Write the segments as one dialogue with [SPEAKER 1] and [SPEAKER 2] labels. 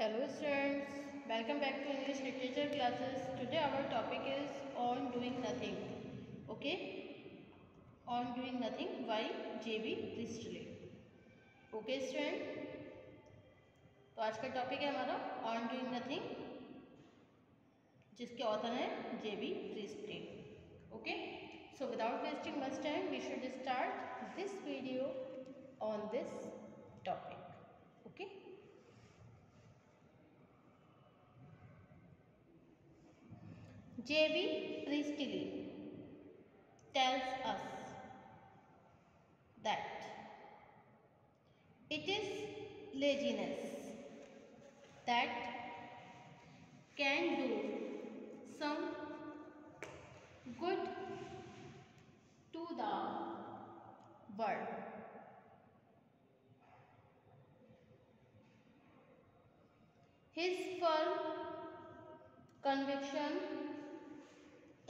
[SPEAKER 1] Hello students, welcome back to English literature classes. Today our topic is on doing nothing. Okay, on doing nothing by J.B. Priestley. Okay student, तो आज का topic है हमारा on doing nothing, जिसके author हैं J.B. Priestley. Okay, so without wasting much time, we should start this video on this topic. Okay. J.B. Priestley tells us that it is laziness that can do some good to the world. His firm conviction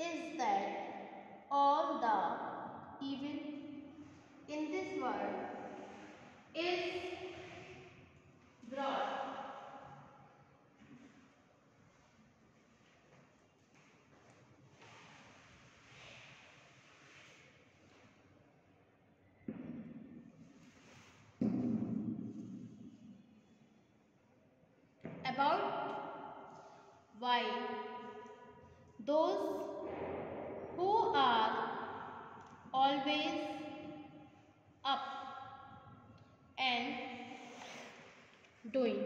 [SPEAKER 1] is that all the evil in this world is brought about why those who are always up and doing.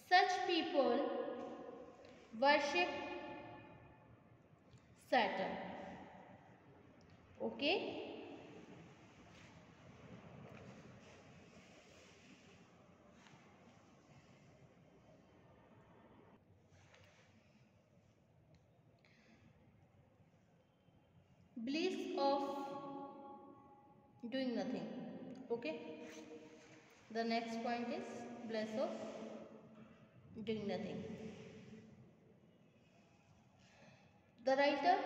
[SPEAKER 1] Such people worship Saturn. Okay? Bliss of doing nothing. Okay? The next point is bliss of doing nothing. The writer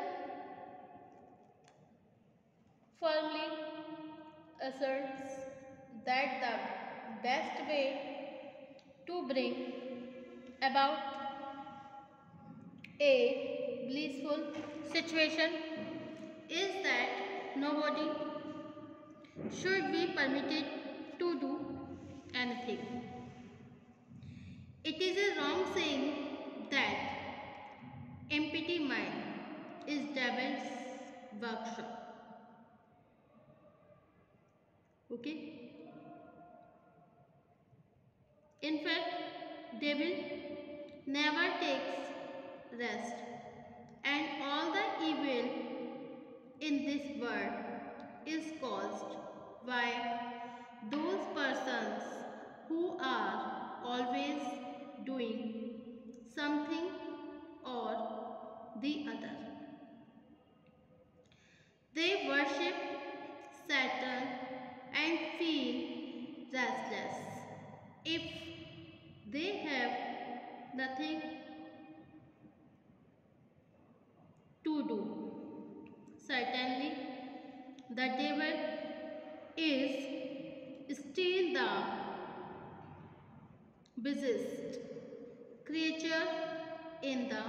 [SPEAKER 1] firmly asserts that the best way to bring about a blissful situation is that nobody should be permitted to do anything. It is a wrong saying that empty mind is devil's workshop. Okay? In fact, devil never takes rest, and all the evil in this world is caused by those persons who are always doing something or the other. They worship Saturn and feel restless if they have nothing to do. Certainly, the devil is still the busiest creature in the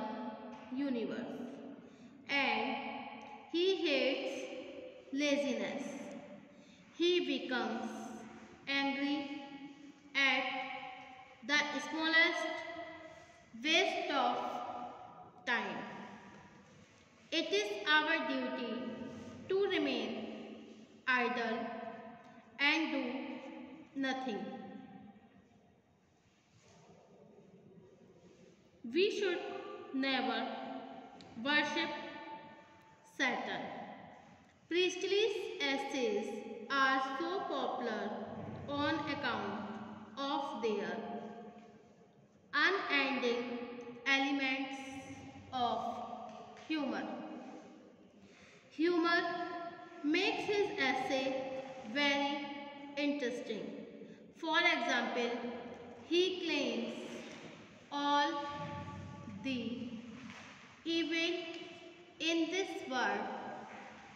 [SPEAKER 1] universe, and he hates laziness. He becomes angry at the smallest waste of time. It is our duty to remain idle and do nothing. We should never worship Saturn. Priestley's essays are so popular on account of their unending elements of humor. Humor makes his essay very interesting. For example, he claims all the evil in this world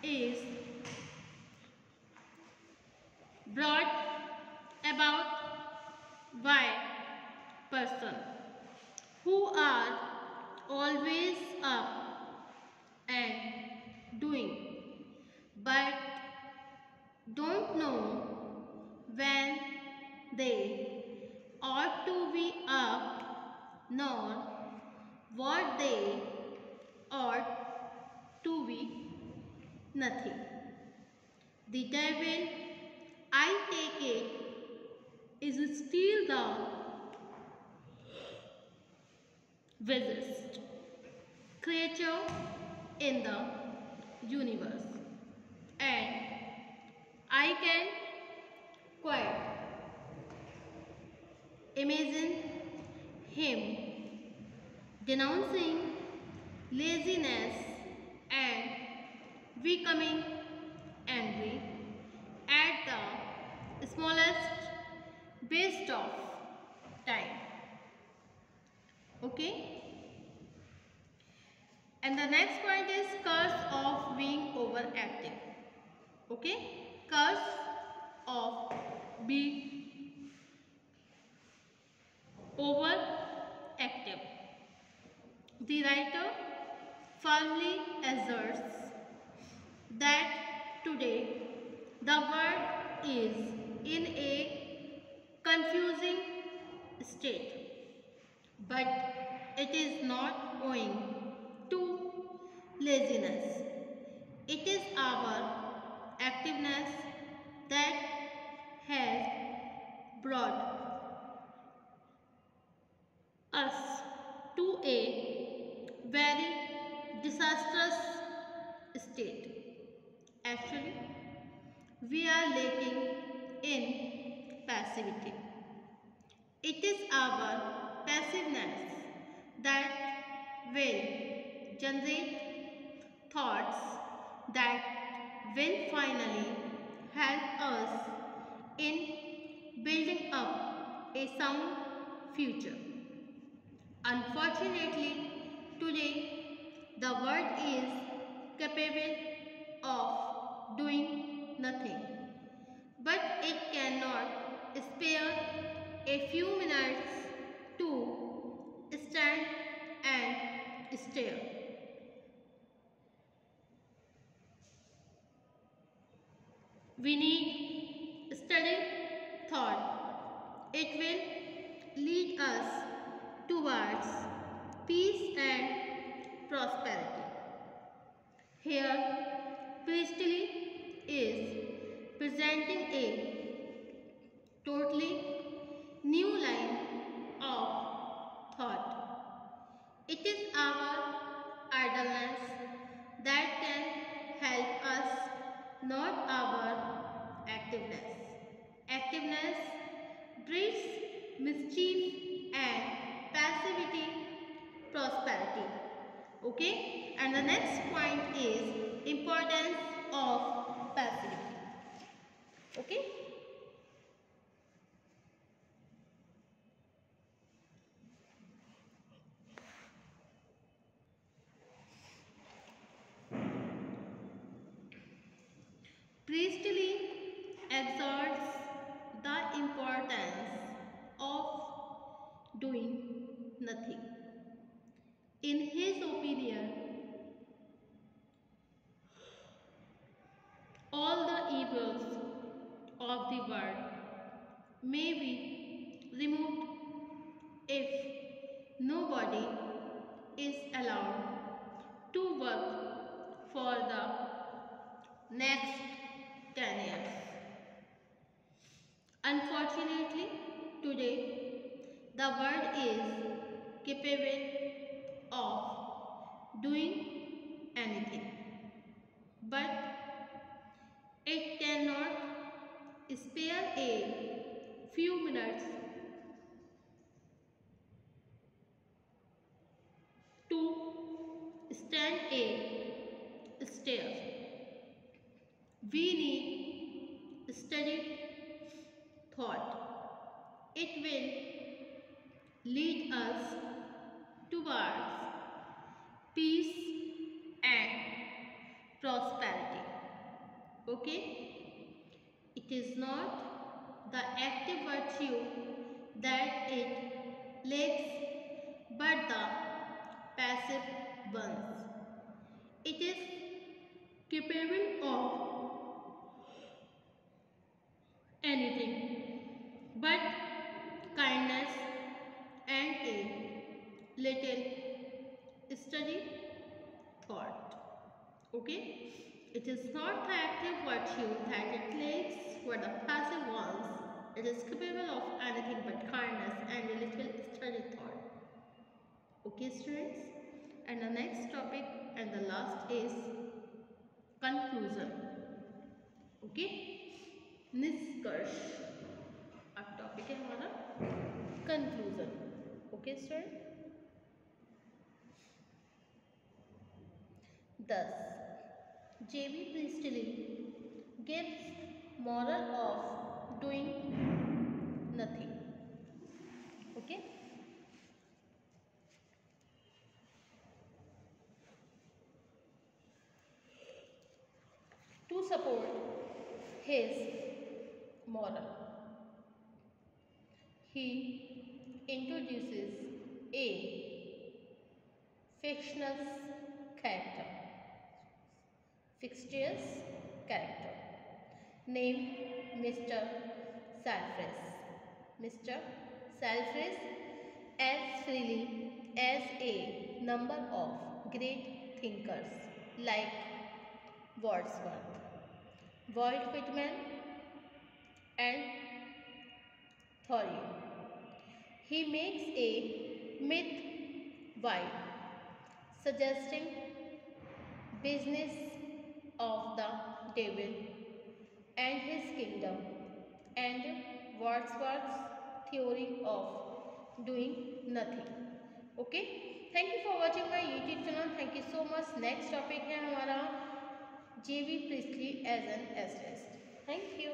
[SPEAKER 1] is brought about by person who are always up and doing, but don't know when they ought to be up, nor what they ought to be nothing. The devil, I take it, is still the wisest creature in the universe, and I can quite imagine him denouncing laziness and becoming angry at the smallest waste of time. Okay? And the next point is curse of being overactive. Okay? Curse of being overactive. The writer firmly asserts that today the world is in a confusing state, but it is not owing to laziness. It is our activeness that has brought us to a very disastrous state. Actually, we are lacking in passivity. It is our passiveness that will generate thoughts that will finally help us in building up a sound future. Unfortunately, today the world is capable of doing nothing, but it cannot spare a few minutes to stand and stare. We need steady thought. It will lead us towards peace and prosperity. Here, Priestley is presenting a totally new line of thought. It is our idleness that can help us, not our activeness. Activeness breeds mischief and passivity, prosperity. Okay? And the next point is importance of passivity. Okay? Priestley exalts the importance of doing nothing. In his opinion, all the evils of the world may be removed if nobody is allowed to work for the next 10 years. Unfortunately, today the world is capable of doing anything, but it cannot spare a few minutes to stand a stare. We need steady thought. It will lead us towards peace and prosperity. Okay? It is not the active virtue that it legs but the passive ones. It is capable of anything but kindness and a little study thought. Okay? It is not the active virtue that it lacks for the passive ones. It is capable of anything but kindness and a little study thought. Okay, students? And the next topic and the last is conclusion. Okay? निष्कर्ष अब topic है हमारा conclusion. Okay student. Thus, J.B. Priestley gives moral of doing nothing. Okay. To support his moral, he introduces a fictitious character named Mr. Selfridge. Mr. Selfridge as freely as a number of great thinkers like Wordsworth, Walt Whitman, and Thoreau. He makes a myth wide, suggesting business of the devil and his kingdom, and Wordsworth's theory of doing nothing. Okay, thank you for watching my YouTube channel. Thank you so much. Next topic है हमारा J.B. Priestley as an essayist. Thank you.